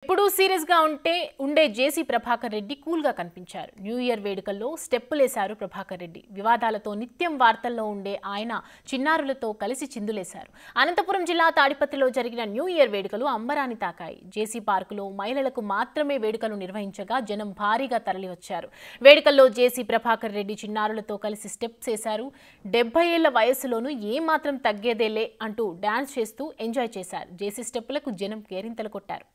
ఎప్పుడూ సీరియస్ గా ఉండే జేసీ ప్రభాకర్ రెడ్డి కూల్ గా కనిపించారు. న్యూ ఇయర్ వేడుకల్లో స్టెప్పులేశారు ప్రభాకర్ రెడ్డి. వివాదాలతో నిత్యం వార్తల్లో ఉండే ఆయన చిన్నారులతో కలిసి చిందులేశారు. అనంతపురం జిల్లా తాడిపత్రిలో జరిగిన న్యూ ఇయర్ వేడుకలు అంబరాన్ని తాకాయి. జేసీ పార్కులో మహిళలకు మాత్రమే వేడుకలు నిర్వహించగా జనం భారీగా తరలివచ్చారు. వేడుకల్లో జేసీ ప్రభాకర్ రెడ్డి చిన్నారులతో కలిసి స్టెప్స్ వేశారు. 70 ఏళ్ల వయసులోనూ ఏమాత్రం తగ్గేదేలే అంటూ డాన్స్ చేస్తూ ఎంజాయ్ చేశారు. జేసీ స్టెప్పులకు జనం కేరింతలు కొట్టారు.